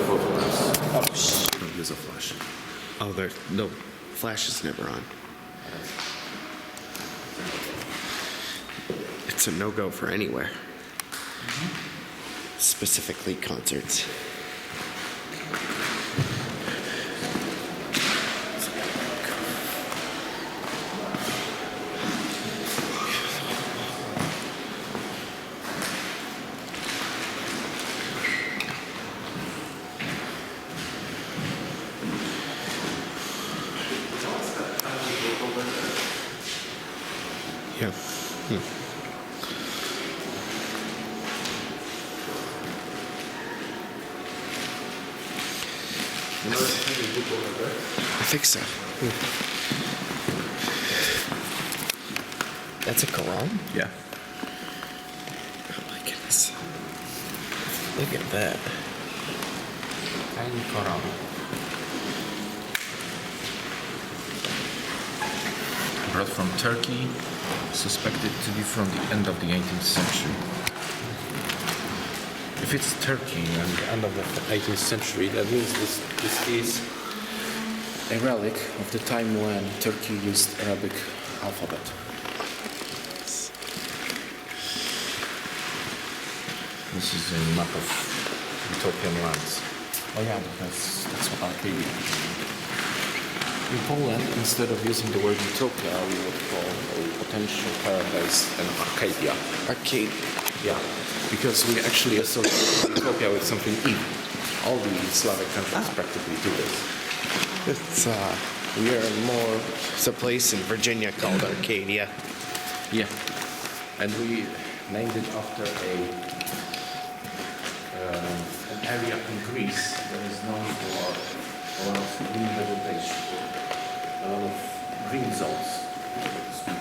photographs. Oh, shit. Don't use a flash. Oh, there. No, flash is never on. It's a no-go for anywhere. Specifically concerts. Yeah. I think so. That's a Quran? Yeah. Oh my goodness. Look at that. Tiny Quran. Brought from Turkey, suspected to be from the end of the 18th century. If it's Turkey and the end of the 18th century, that means this is a relic of the time when Turkey used Arabic alphabet. This is a map of utopian lands. Oh yeah, because that's what Arcadia is. In Poland, instead of using the word utopia, we would call a potential paradise an Arcadia. Arcade. Yeah, because we actually associate utopia with something evil. All the Slavic countries practically do this. It's we are more. It's a place in Virginia called Arcadia. Yeah, and we named it after an area in Greece that is known for a lot of green vegetation, a lot of green zones, so to speak.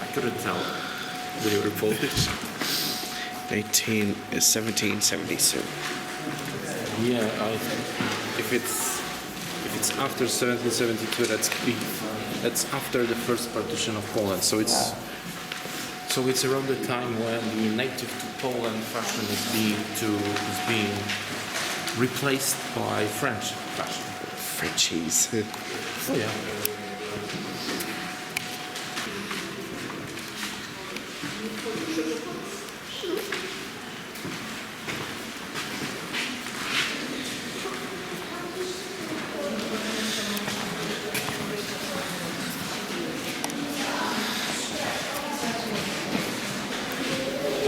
I couldn't tell. They were Polish. 1772. Yeah, I think if it's after 1772, that's after the first partition of Poland. So it's around the time when the native to Poland fashion is being replaced by French fashion. Frenchies. Oh yeah.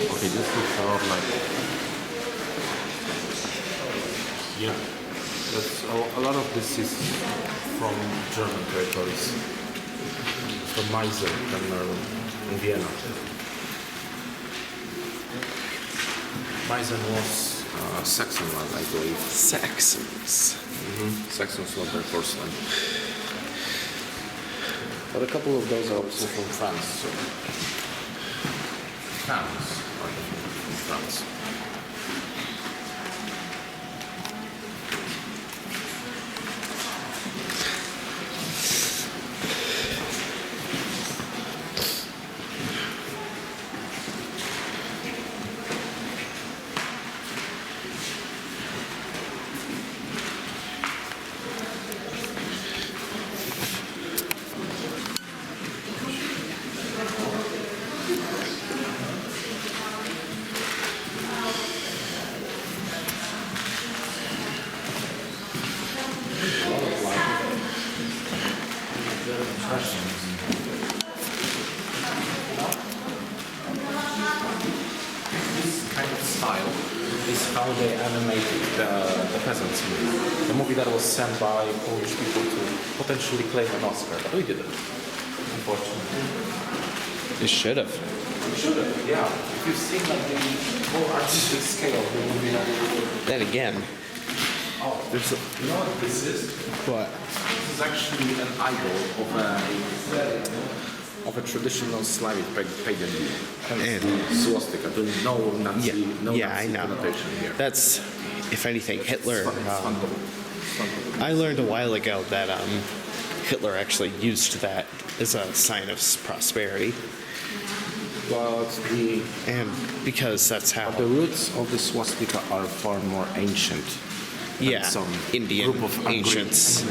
Okay, this looks a lot like. Yeah, that's a lot of this is from German territories, from Meissen and Vienna. Meissen was Saxon land, I believe. Saxons. Saxons love their porcelain. But a couple of those are also from France, so towns are from France. This kind of style is how they animated the Peasants movie. The movie that was sent by Polish people to potentially claim an Oscar, but we didn't, unfortunately. It should have. Should have, yeah. If you've seen like the whole artistic scale of the movie, Then again, there's a, you know what this is? what? This is actually an idol of a traditional Slavic pagan swastika. There's no Nazi, I know. connotation here. That's, if anything, Hitler. It's fun. I learned a while ago that Hitler actually used that as a sign of prosperity, But and because that's how. the roots of the swastika are far more ancient. Yeah, some Indian group of ancients.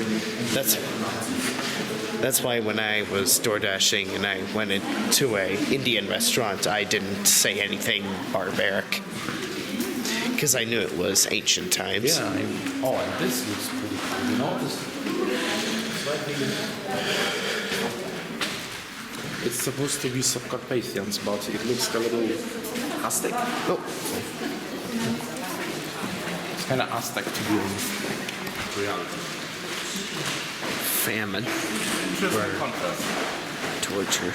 That's why when I was door dashing and I went into a Indian restaurant, I didn't say anything barbaric because I knew it was ancient times. Yeah. And this looks pretty cool. You know this? It's supposed to be Subcarpathians, but it looks a little Aztec. Oh, It's kind of Aztec to be in reality. famine, Interesting contrast. torture.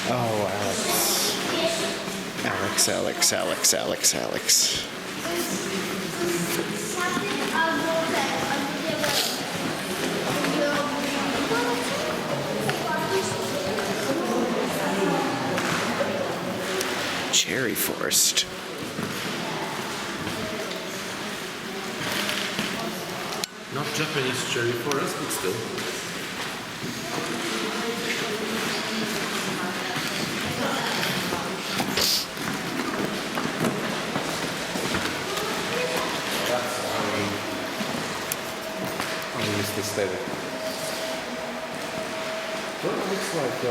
Oh, Alex. Cherry forest. Not Japanese cherry forest, but still. It's aesthetic. Well, it looks like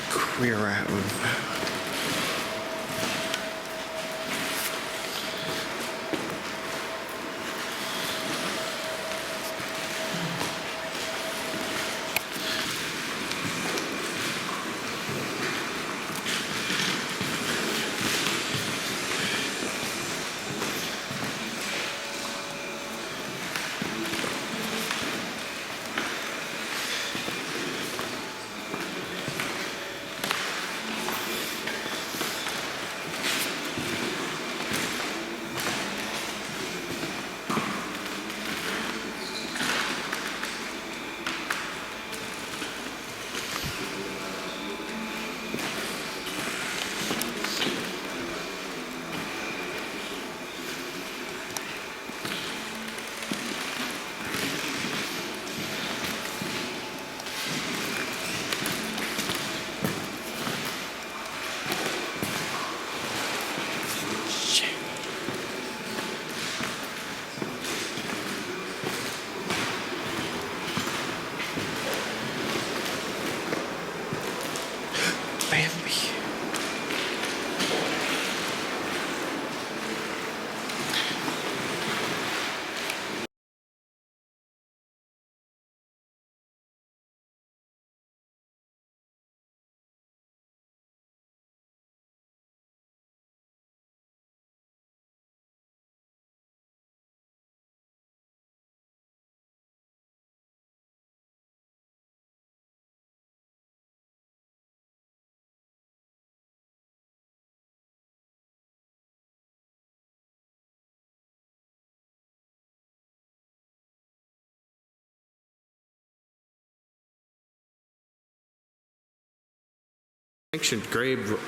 Queer out. Bambi. Ancient grave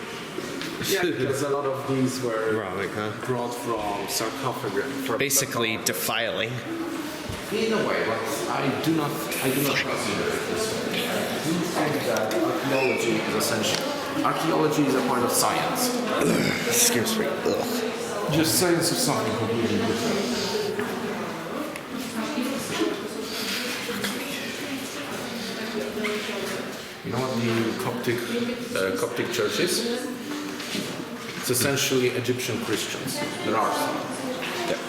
yeah, because a lot of these were robbing, huh? brought from sarcophagus. Basically defiling. In a way, but I do not consider it this way. I do think that archaeology is essential. Archaeology is a part of science. Excuse me. Ugh. Just science of something completely different. You know what the Coptic church is? It's essentially Egyptian Christians. There are some.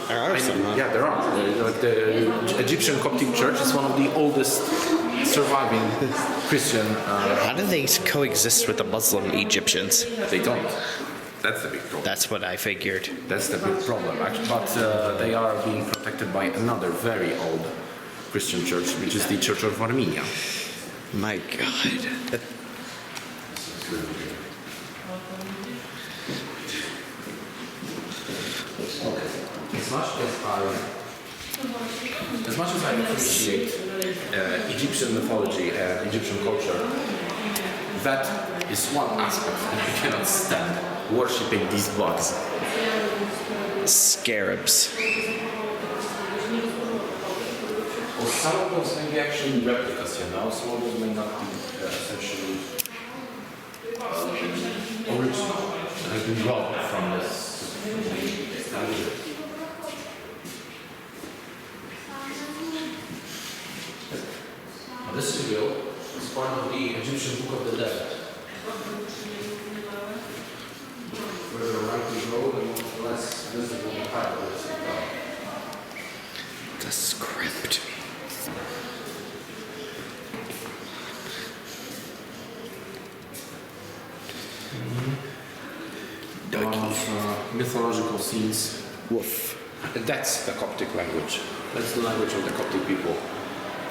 There are some, huh? Yeah, there are. Like the Egyptian Coptic Church is one of the oldest surviving Christian. How do they coexist with the Muslim Egyptians? They don't. That's the big problem. That's what I figured. That's the big problem, actually. But they are being protected by another very old Christian church, which is the Church of Armenia. My God. As much as I appreciate Egyptian mythology and Egyptian culture, that is one aspect that we cannot stand, worshipping these bugs. Scarabs. Well, some of those may be actually replicas, you know, some of those may not be essentially original. They have been robbed from this. Now, this is real. It's part of the Egyptian Book of the Dead. Where the right is road and less visible the hieroglyphs. The script. Mythological scenes. Woof. That's the Coptic language. That's the language of the Coptic people.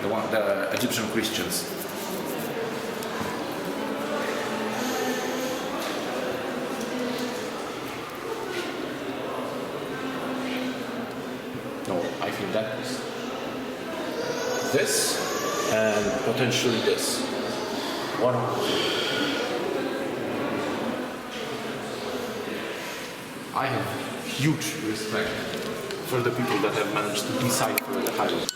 The Egyptian Christians. No, I think that is this and potentially this. One of them. I have huge respect for the people that have managed to decipher the hieroglyphs.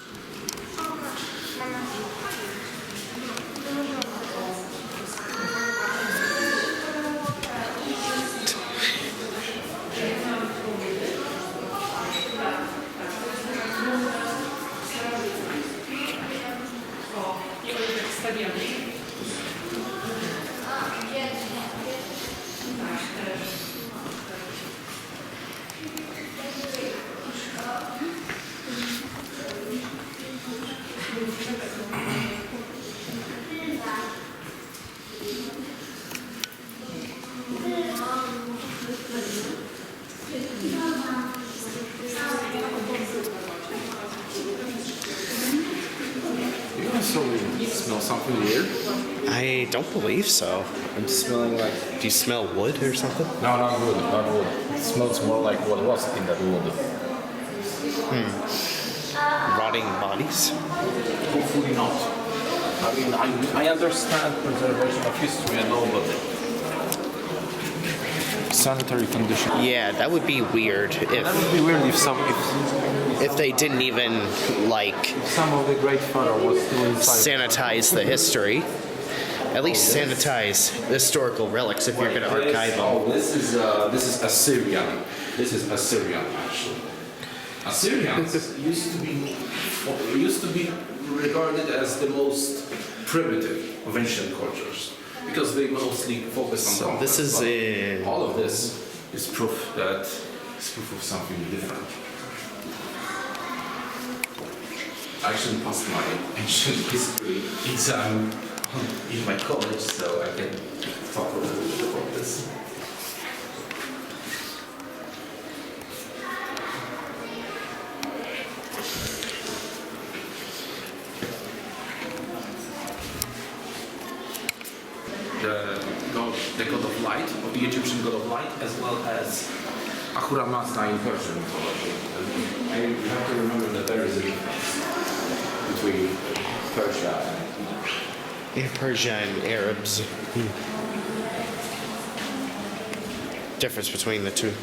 You also smell something weird? I don't believe so. I'm smelling like... Do you smell wood or something? No, not wood, not wood. It smells more like what was in that wood. Rotting bodies? Hopefully not. I mean, I understand preservation of history and all, but sanitary condition. Yeah, that would be weird That if would be weird if they didn't even like some of the great pharaoh was still inside. sanitize the history. At least sanitize historical relics if you're going to archive them. Oh, this is Assyrian. This is Assyrian actually. Assyrians used to be regarded as the most primitive of ancient cultures because they mostly focus on So conquest, this is but all of this is proof of something different. I actually passed my ancient history exam in my college, so I can talk a little bit about this. The god of light, of the Egyptian god of light, as well as Ahura Mazda in Persian mythology. And you have to remember that there is a difference between Persia and Yeah, Persia and Arabs. Difference between the two.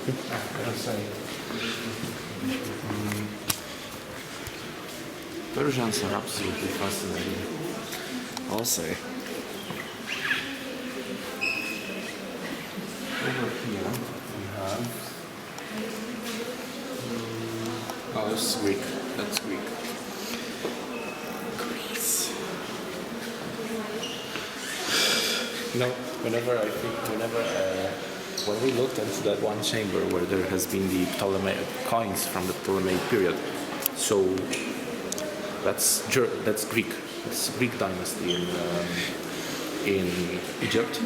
Persians are absolutely fascinating. I'll say. Over here we have. Oh, that's Greek. That's Greek. Greece. No, when we looked into that one chamber where there has been the Ptolemaic coins from the Ptolemaic period, so that's Greek. It's Greek dynasty in Egypt.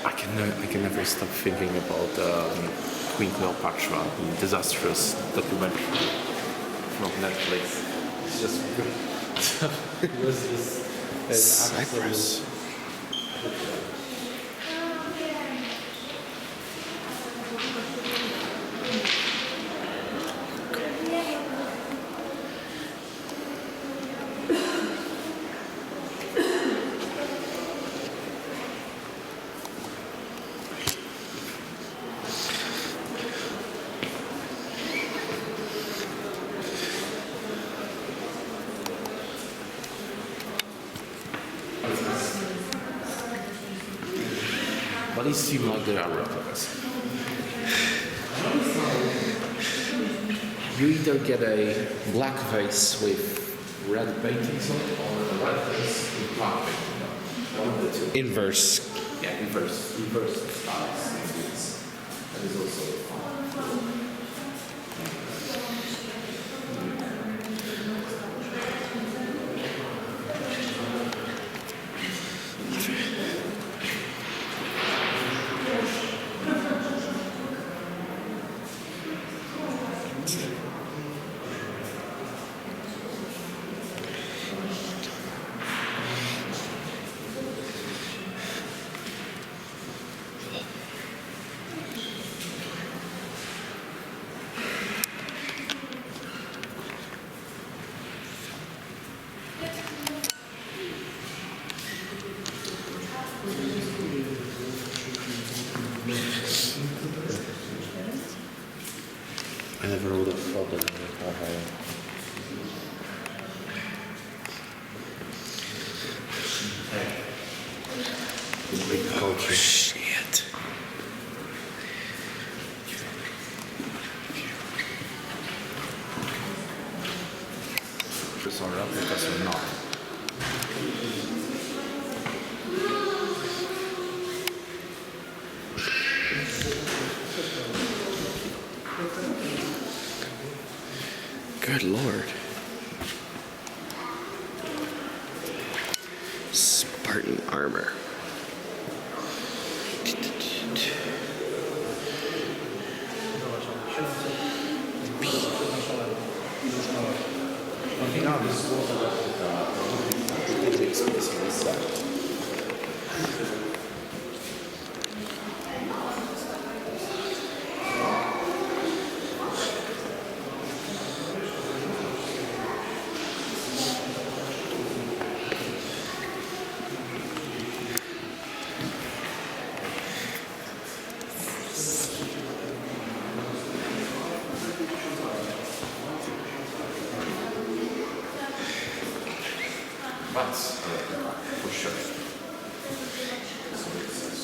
I can never stop thinking about Queen Cleopatra, the disastrous documentary from Netflix. It's just it was just an Cyprus. But it seems like there are replicas. You either get a black vase with red paintings on it, or a red vase with black paintings on it. One of the two. Inverse. Yeah, reverse styles. That is also fun. I never would have thought that in Ohio. The Greek culture. Shit. Are replicas or not? Good lord. Spartan armor. No, this was a replica. Really explicitly said. That's a replica, for sure. That's what it says.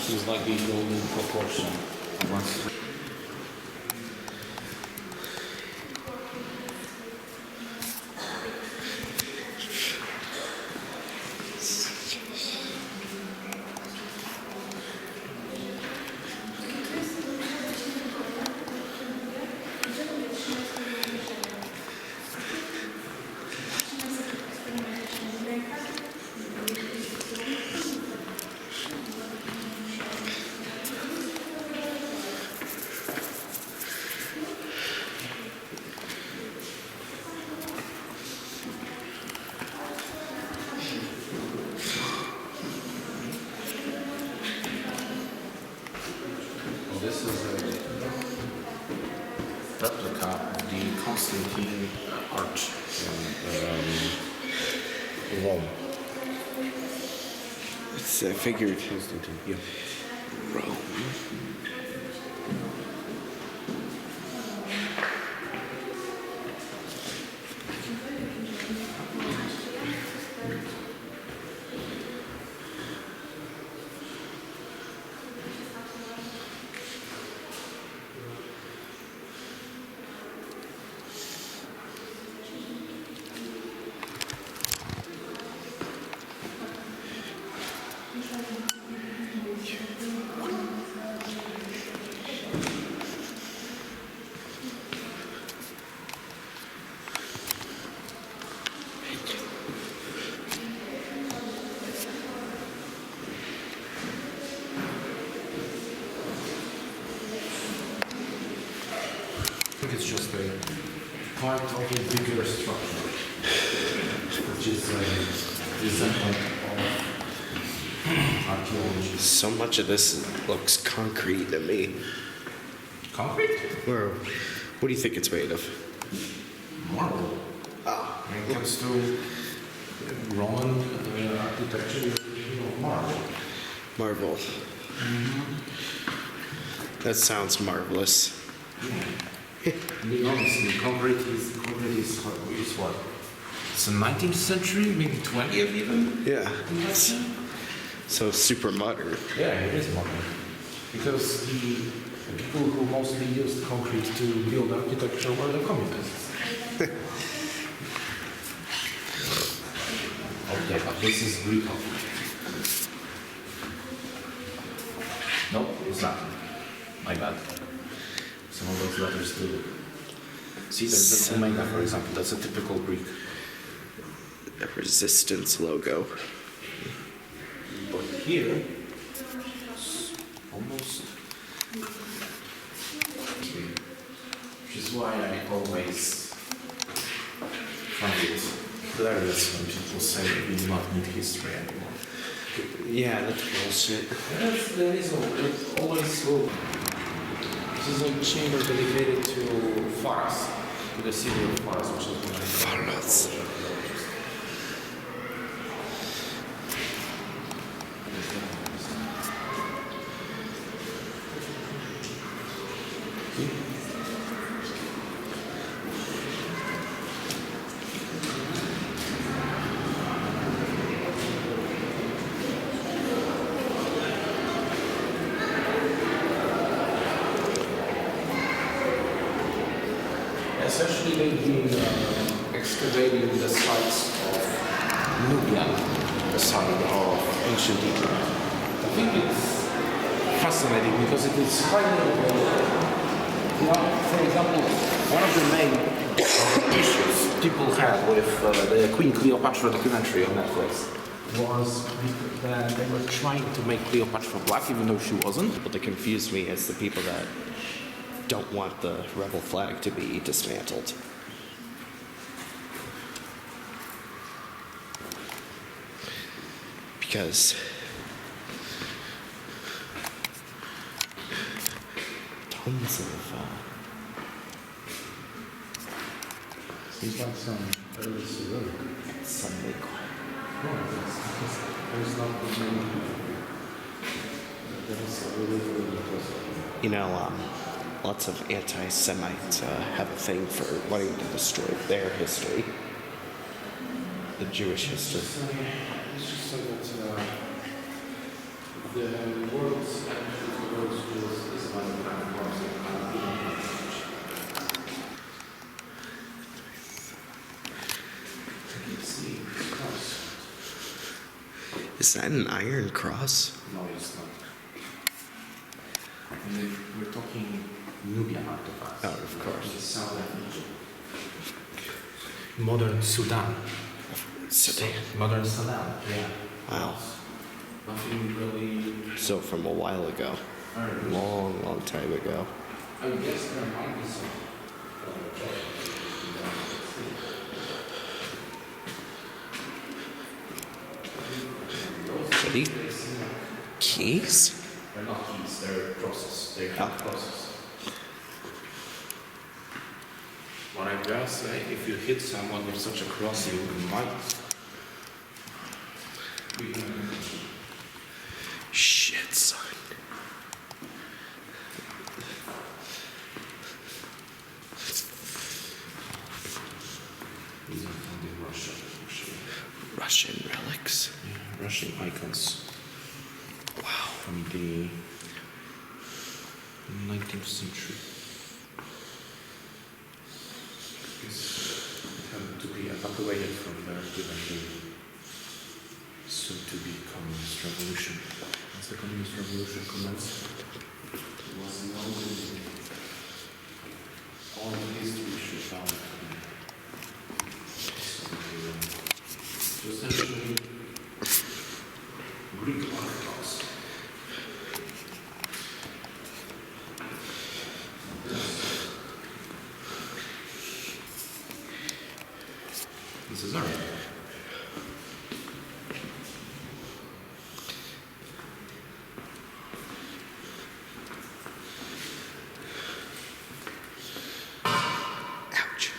Seems like the golden proportion. Once this is a replica of the Constantine Arch in Rome. I figured Constantine, yeah. Rome. I think it's just a part of a bigger structure, which is a descendant of archaeology. So much of this looks concrete to me. Concrete? Or what do you think it's made of? Marble. Ah, When it comes to Roman architecture, marble. marble. That sounds marvelous. Being honest, concrete is what? It's the 19th century, maybe 20th even? Yeah. So super modern. Yeah, it is modern. Because the people who mostly used concrete to build architecture were the communists. Okay, but this is Greek concrete. No, it's not. My bad. Some of those letters do. See, there's the omega, for example. That's a typical Greek. A resistance logo. But here, it's almost. Which is why I always find it hilarious when people say we do not need history anymore. Yeah, that's bullshit. There is it always will. This is a chamber dedicated to Faras, to the city of Faras, which is Faras. Essentially, they've been excavating the sites of Nubia, the site of ancient Egypt. I think it's fascinating because it is highly for example, one of the main issues people had with the Queen Cleopatra documentary on Netflix was that they were trying to make Cleopatra black even though she wasn't. What they confuse me is the people that don't want the rebel flag to be dismantled. Because tons of Seems like some early Cyrillic. Sunday No, there's not that many. There's really lots of anti-Semites have a thing for wanting to destroy their history, the Jewish history. Let's just say that the world's actually is about the kind of world that Let's see. Cross. Is that an iron cross? No, it's not. And we're talking Nubian artifacts. Oh, of course. The southern Egypt. Modern Sudan. Sudan. Modern Sudan, yeah. Wow. Nothing really. So from a while ago. Long, long time ago. I guess there might be some. Are these keys? They're not keys, they're crosses. They're Oh. crosses. What I just say, if you hit someone with such a cross, you might. Shit, son. These are from the Russia. Russian relics. Yeah, Russian icons Wow. from the 19th century. It had to be evacuated from there given the soon-to-be communist revolution. As the communist revolution commenced, it was known all the history should down. So essentially, Greek Orthodox. This is art. Ouch.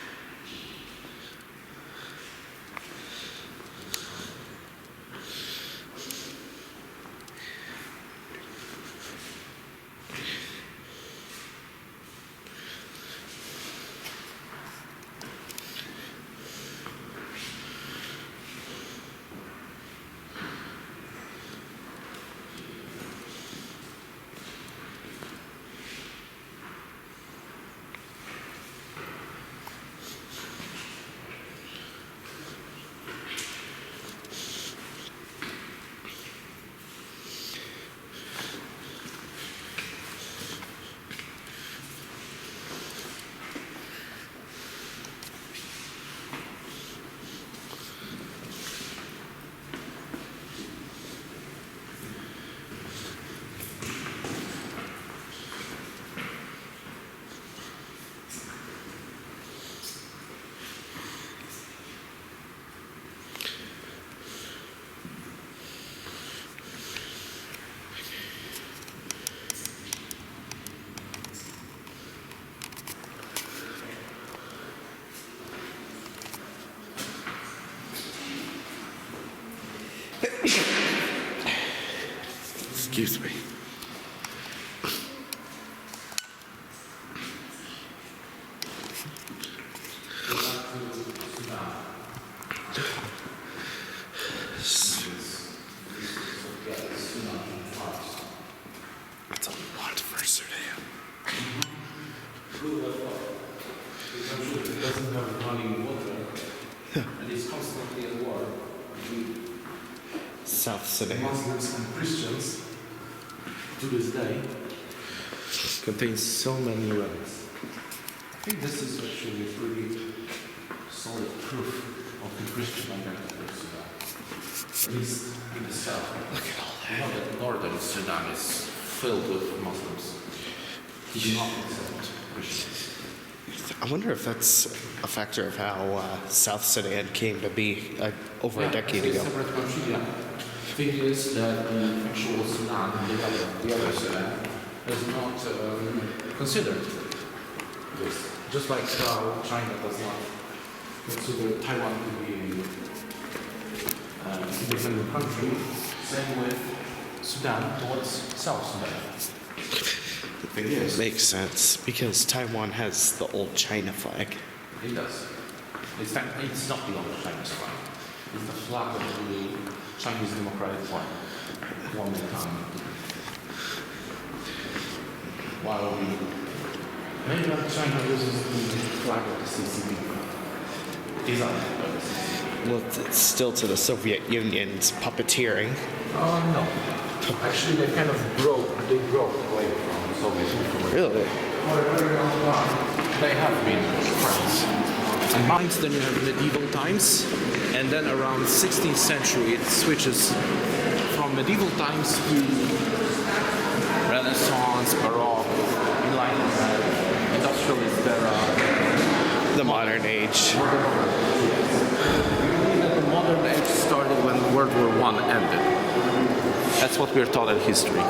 Excuse me. That's a lot for Sudan. It doesn't have running water, and it's constantly at war between South Sudan. Muslims and Christians to this day. Contains so many relics. I think this is actually pretty solid proof of the Christian identity of Sudan. At least in the south. Look at all You know that northern Sudan is filled with Muslims. They do not accept Christians. I wonder if that's a factor of how South Sudan came to be over a decade it's ago. a separate country, yeah. The thing is that the actual Sudan, the other Sudan, has not considered this. Just like how China does not consider Taiwan to be an independent country, same with Sudan towards South Sudan. The thing is, Makes sense because Taiwan has the old China flag. it does. It's not the only Chinese flag. It's the flag of the Chinese Democratic Party. One at a time. While mainland China uses the flag of the CCP. Designed by the CCP. Well, it's still to the Soviet Union's puppeteering. No. Actually, they kind of broke away from the Soviet Union. Really? For a very long time, they have been friends. And mines, then you have medieval times, and then around 16th century it switches from medieval times to Renaissance, Baroque, Enlightenment, Industrialist era, The modern age. the modern age started when World War I ended. That's what we're taught in history.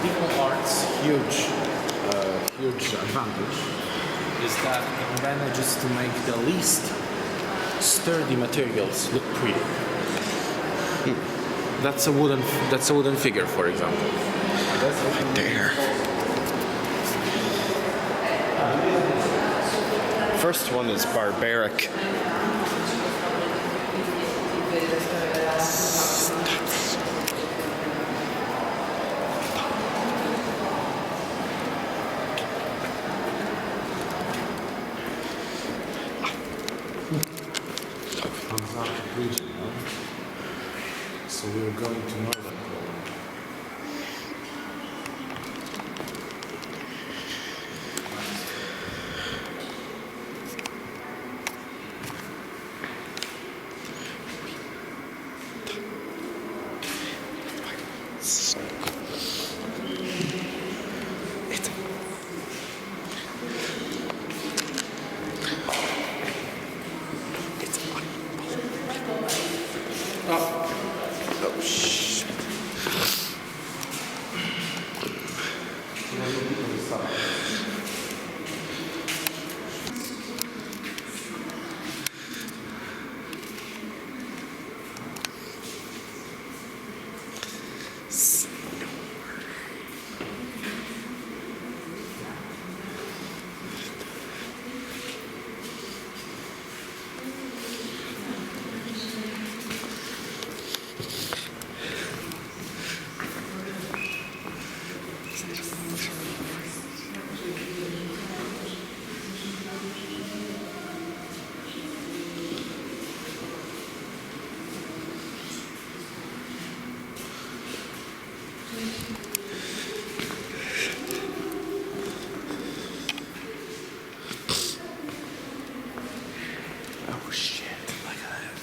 medieval art's huge advantage is that it manages to make the least sturdy materials look pretty. That's a wooden figure, for example. There. First one is barbaric. Region, no? So we're going to northern Poland. Oh shit. Oh shit, look at that.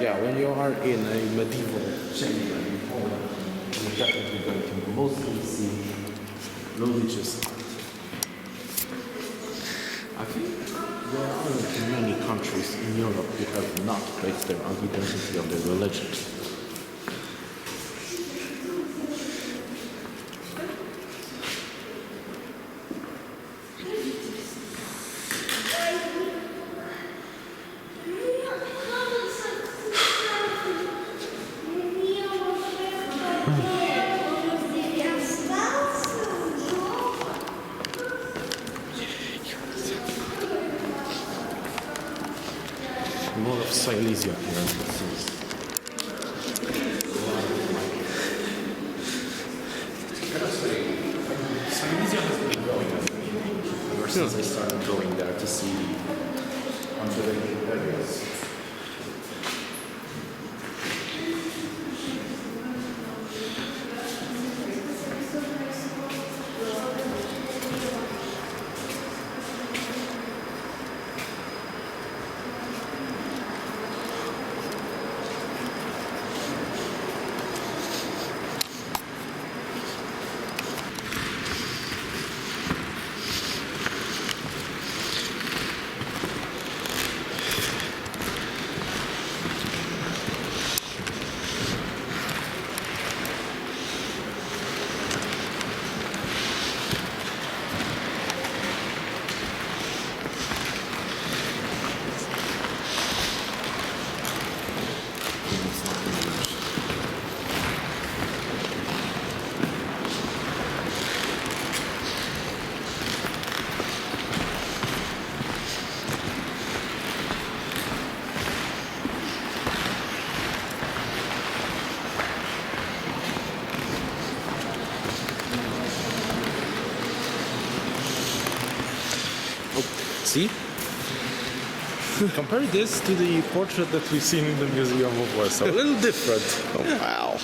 Yeah, when you are in a medieval chamber in Poland, you're definitely going to mostly see religious art. I think there aren't many countries in Europe who have not based their identity on their religion. A lot of Silesia here, it seems. Silesia has been growing ever since I started going there to see unrelated areas. See? Compare this to the portrait that we've seen in the Museum of Warsaw. A little different. Oh wow.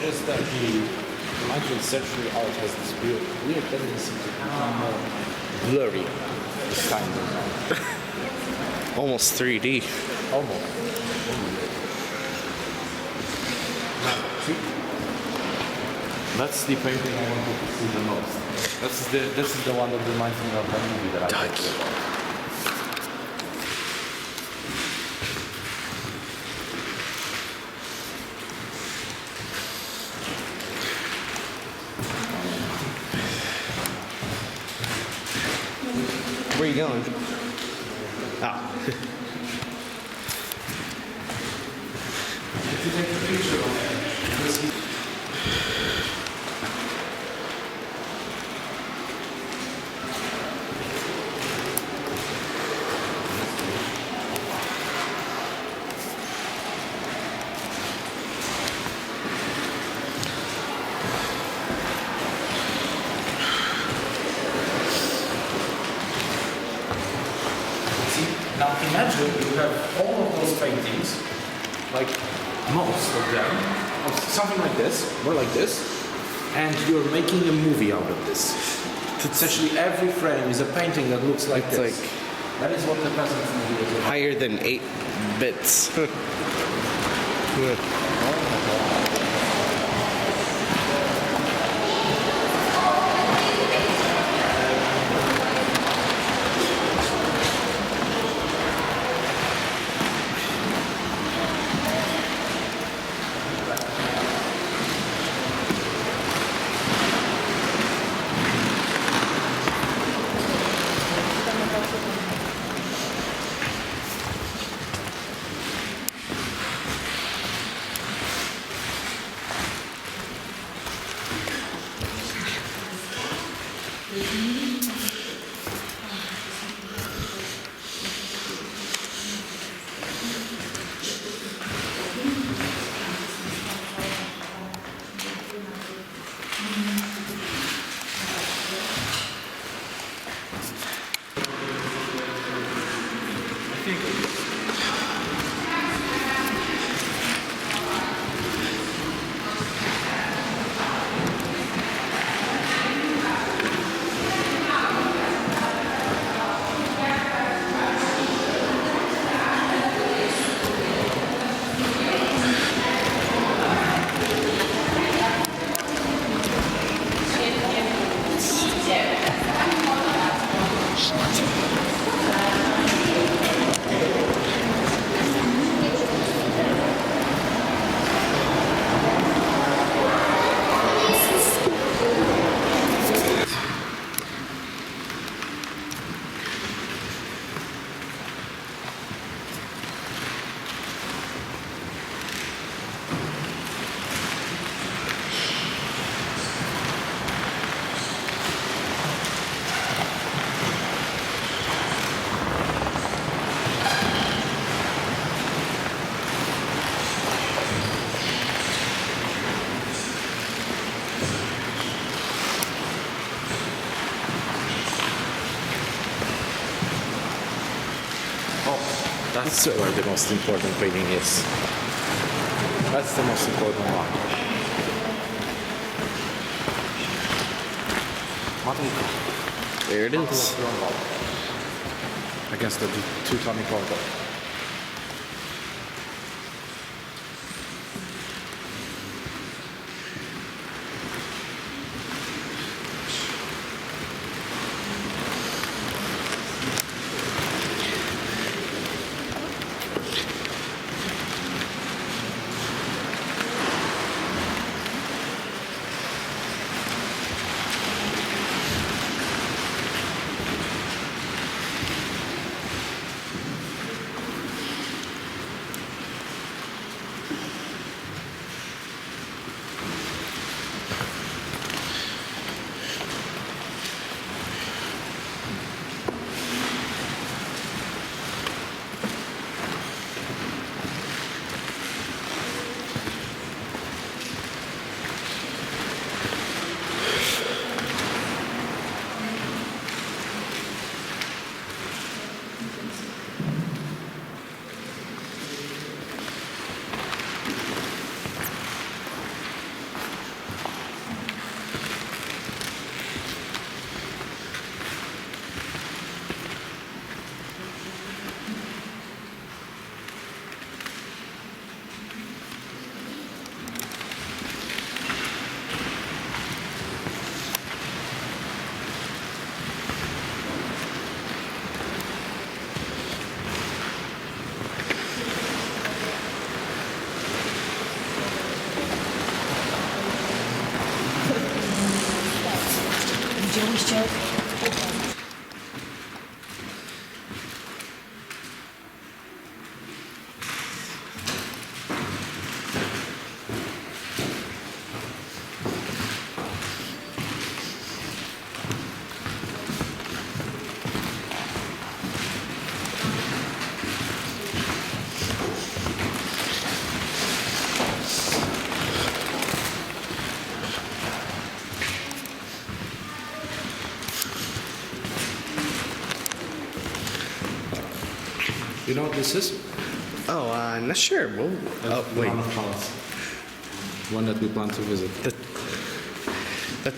notice that the 19th century art has this weird tendency to become more blurry this time around. Almost 3D. Almost. See? That's the painting I want to see the most. This is the one that reminds me of the movie that I told you about. Where are you going? Ah. If you take a picture of this, now imagine you have all of those paintings, like most of them, or something like this, more like this, and you're making a movie out of this. Essentially every frame is a painting that looks like It's this. like That is what the Peasants movie is about. higher than 8 bits. That's where the most important painting is. That's the most important one. There it is. Against the Teutonic Order. oczywiście. You know what this is? Oh, not sure. Whoa. Oh, wait. Toronto Palace. One that we plan to visit. That,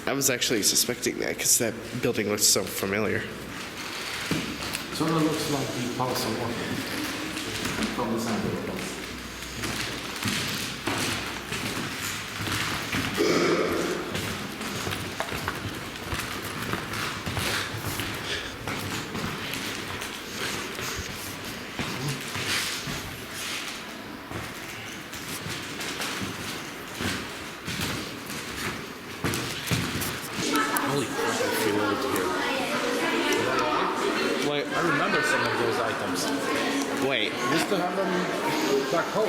I was actually suspecting that because that building looks so familiar. So it looks like the Palace of Warsaw. From the side of the palace. Holy crap, I feel old here. Wait, I remember some of those items. wait. We used to have them back home.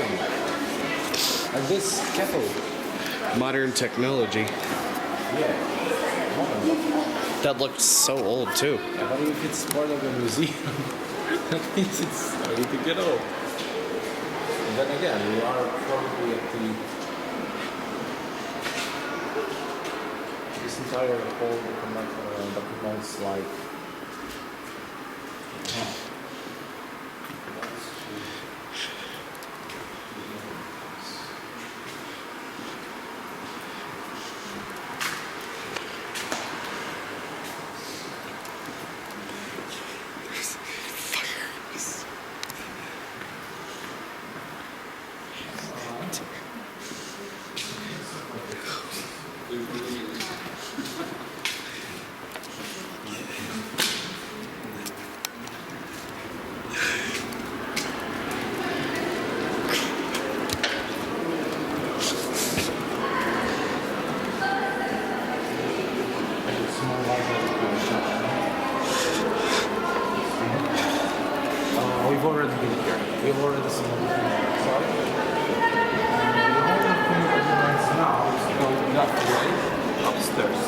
Like this kettle. Modern technology. Yeah. That looked so old too. Yeah, but if it's part of a museum, that means it's starting to get old. And then again, we are probably at this entire whole documents like. We've already been here. We've already seen everything. Sorry. The only thing that remains now is to go that way upstairs.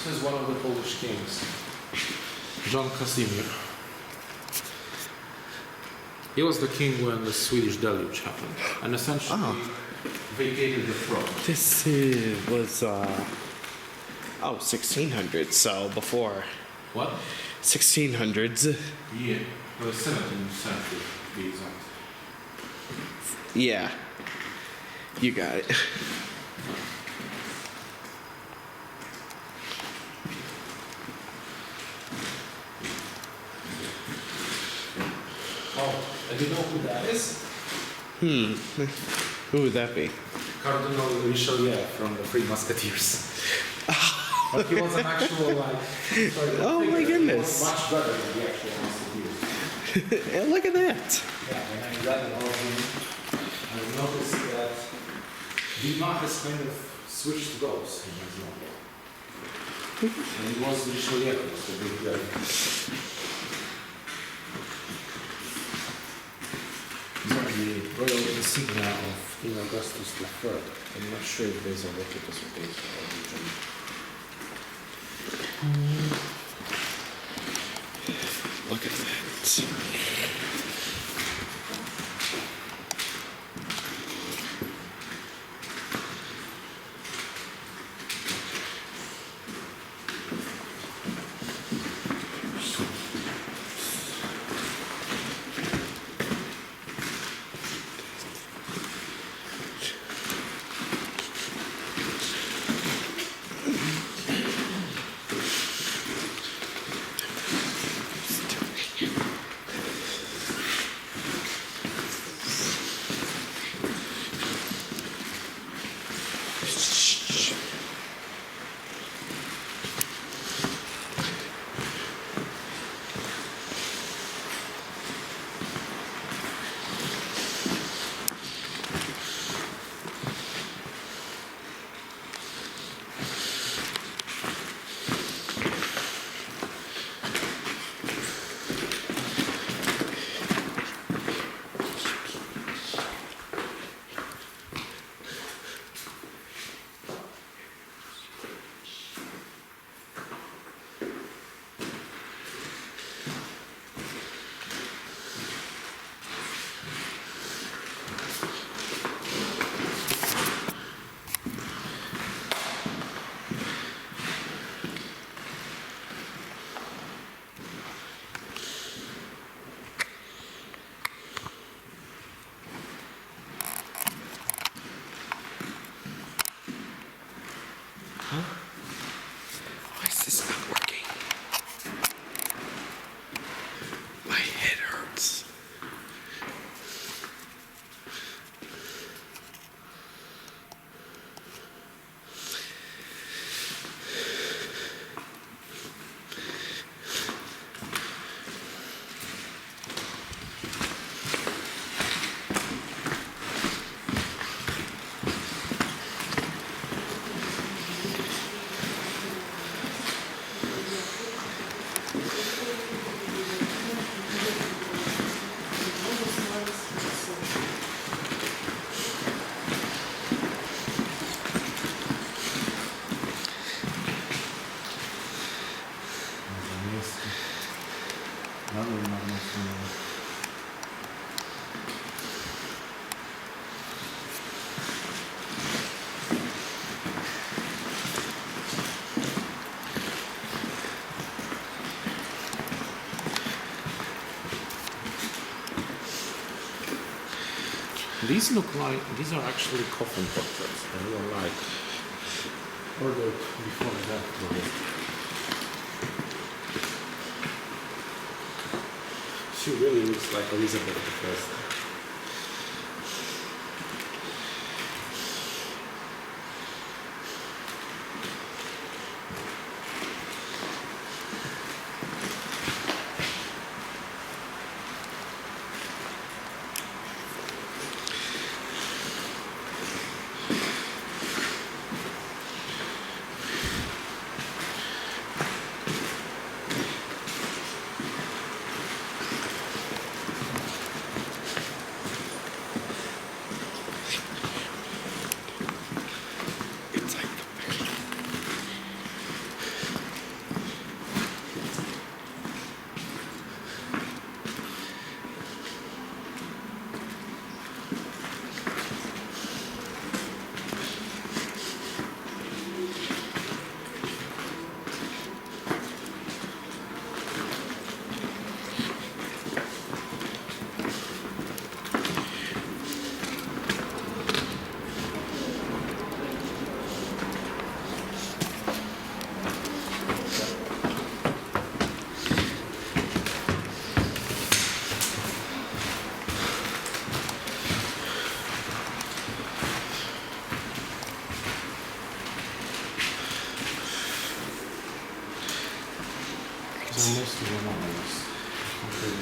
This is one of the Polish kings, John Casimir. He was the king when the Swedish deluge happened, and essentially vacated the throne. This was 1600s, so before What? 1600s. Yeah, the 17th century, to be exact. Yeah, you got it. Do you know who that is? Who would that be? Cardinal Richelieu from the Three Musketeers. But he was an actual Oh my goodness. Much better than the actual Musketeers. Yeah, look at that. Yeah, when I read about him, I noticed that Dumas has kind of switched roles in his novel. And it was Richelieu who was the big guy. These are the royal insignia of King Augustus III. I'm not sure if there's a replicas of these or original. Look at that. Why is this not working? My head hurts. These look like, these are actually coffin portraits. They were like ordered before that. She really looks like Elizabeth I. Almost anonymous. Okay.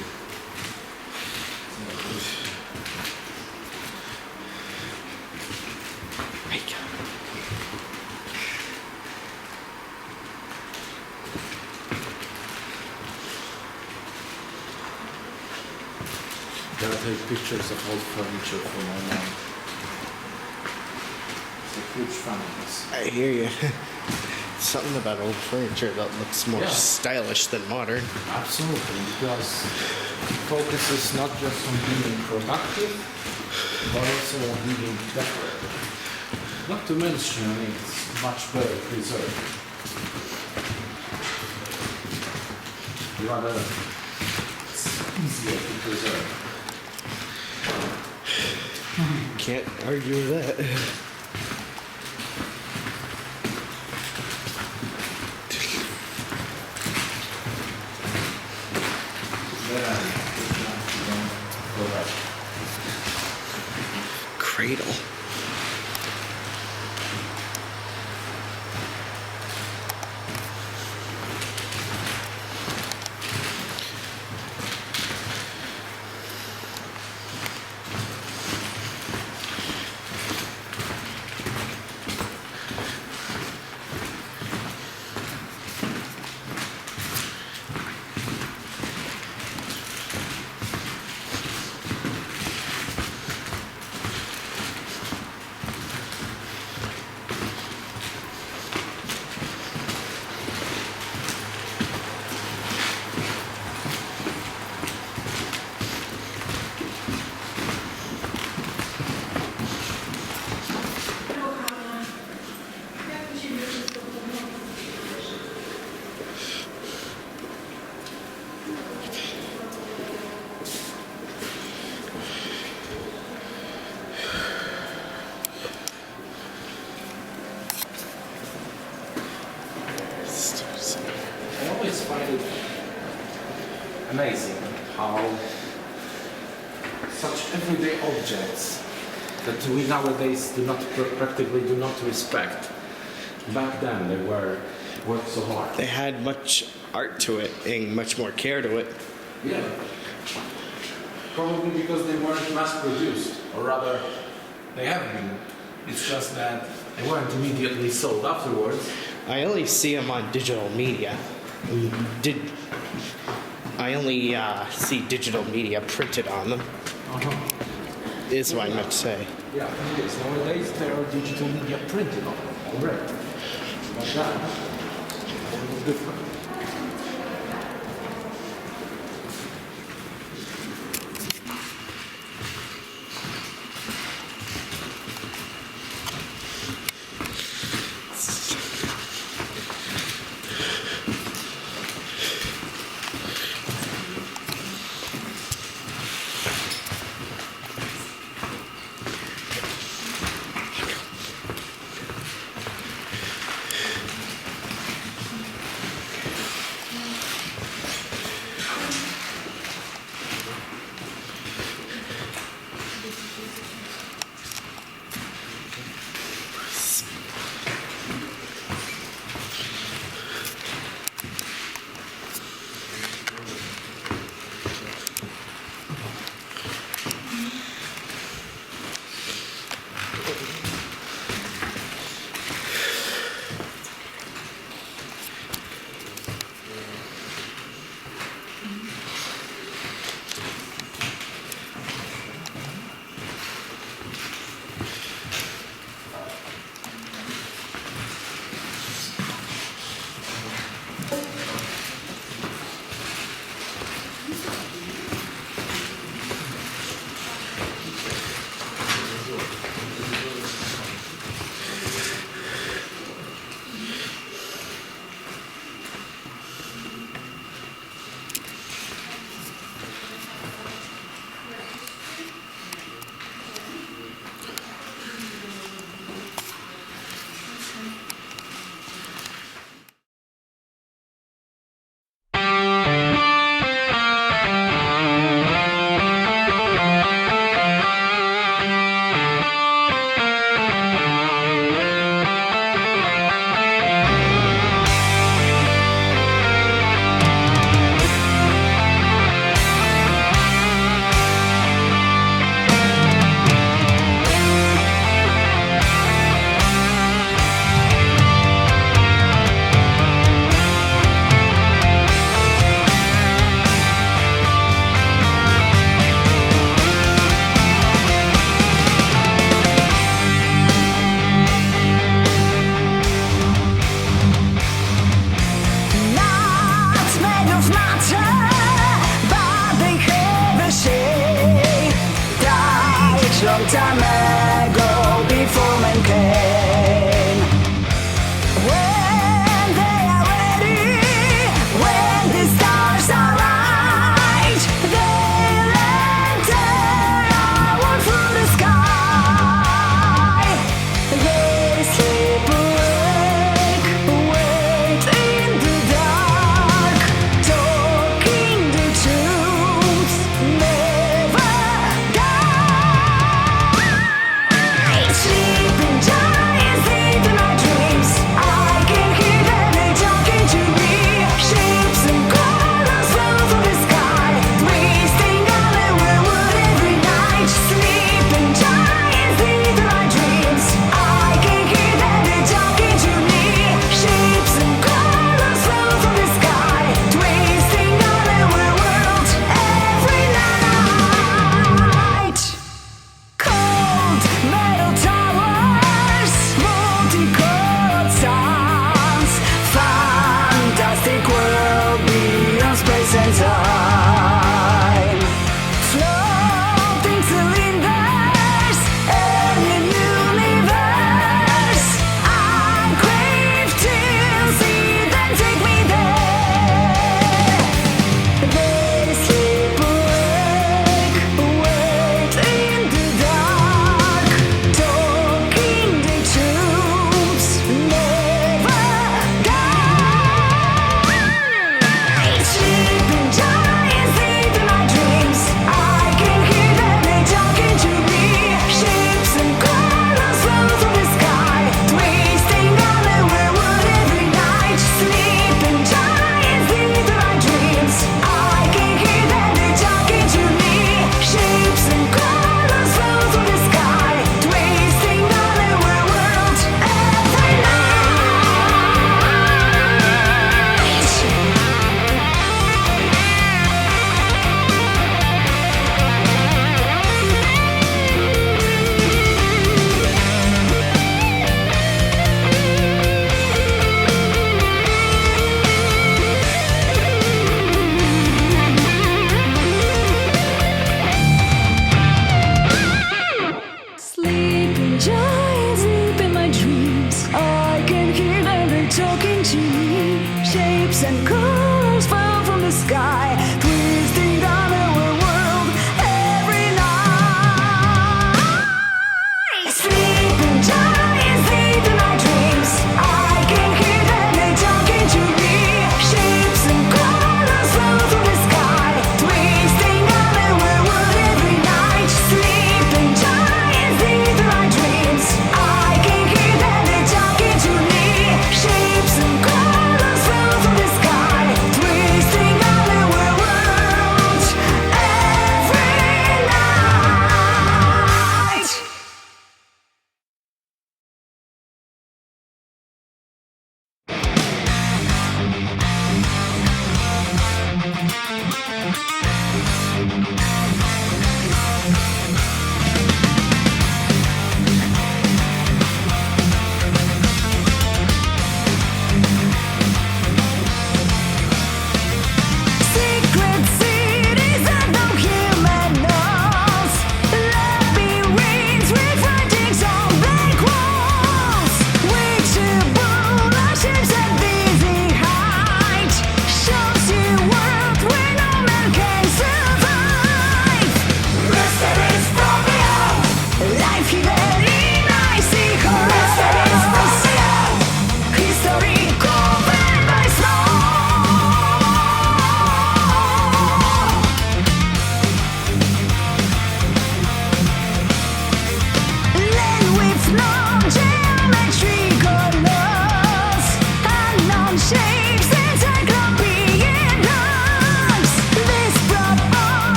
Gotta take pictures of old furniture for my mom. It's a huge fan of this. I hear you. Something about old furniture that looks more Yeah. stylish than modern. Absolutely, because it focuses not just on being productive, but also on being decorative. Not to mention, it's much better preserved. Rather, it's easier to preserve. Can't argue with that. Cradle. I always find it amazing how such everyday objects that we nowadays practically do not respect. Back then they worked so hard. They had much art to it and much more care to it. Yeah. Probably because they weren't mass produced, or rather, they have been. It's just that they weren't immediately sold afterwards. I only see them on digital media. I only see digital media printed on them, is what I meant to say. Yeah, it is. Nowadays there are digital media printed on them already. But that was different.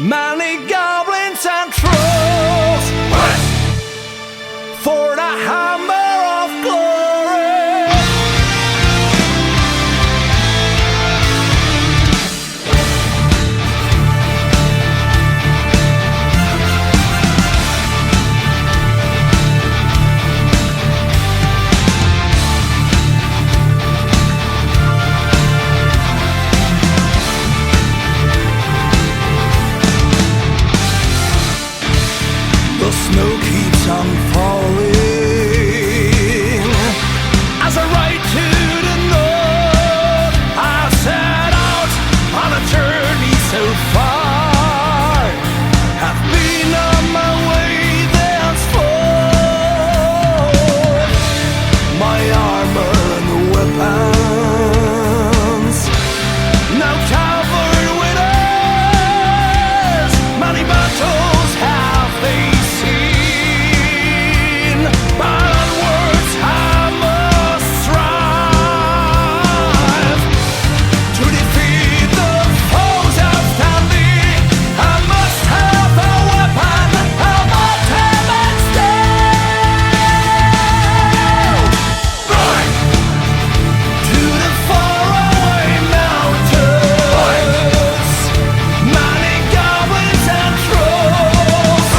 many goblins and trolls. For the hammer of glory. The snow keeps on falling as I ride to the north. I've set out on a journey so far. Have been on my way thenceforth. My armor and weapons now covered with ice. Many battles have they seen, but onwards I must strive to defeat the foes outstanding. I must have a weapon, a motive and steel. Burn to the faraway mountains, many goblins and trolls.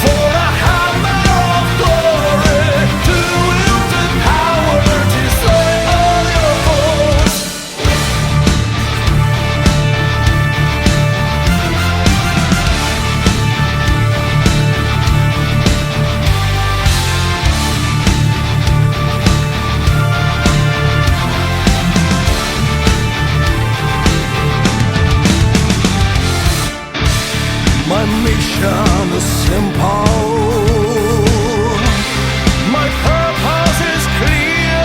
For a hammer of glory, to wield the power to slay all your foes. My mission is simple. My purpose is clear.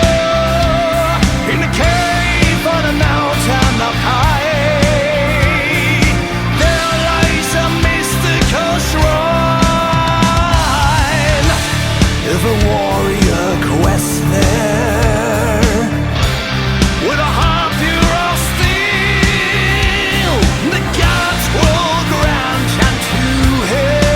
In a cave on a mountain up high, there lies a mystical shrine. If a warrior quests there with a heart pure of steel, the gods will grant unto him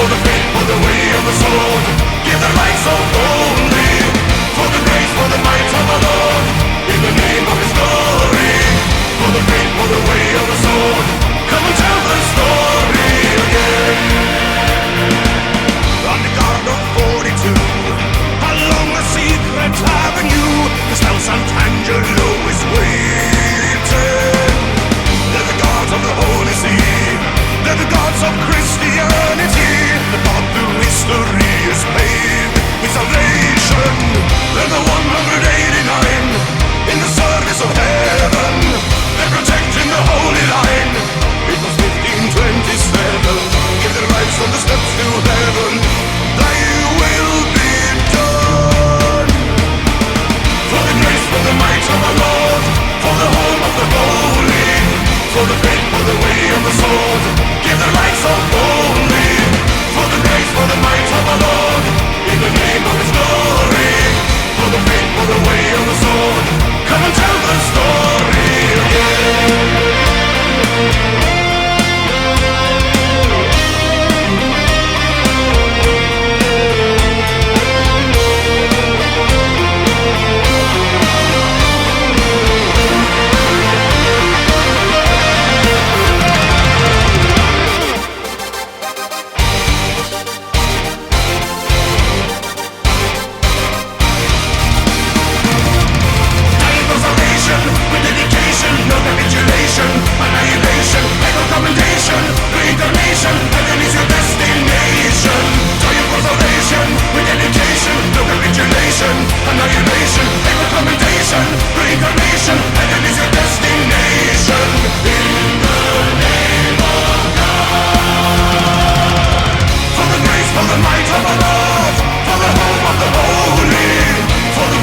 for the faith, for the way of the sword. Give the right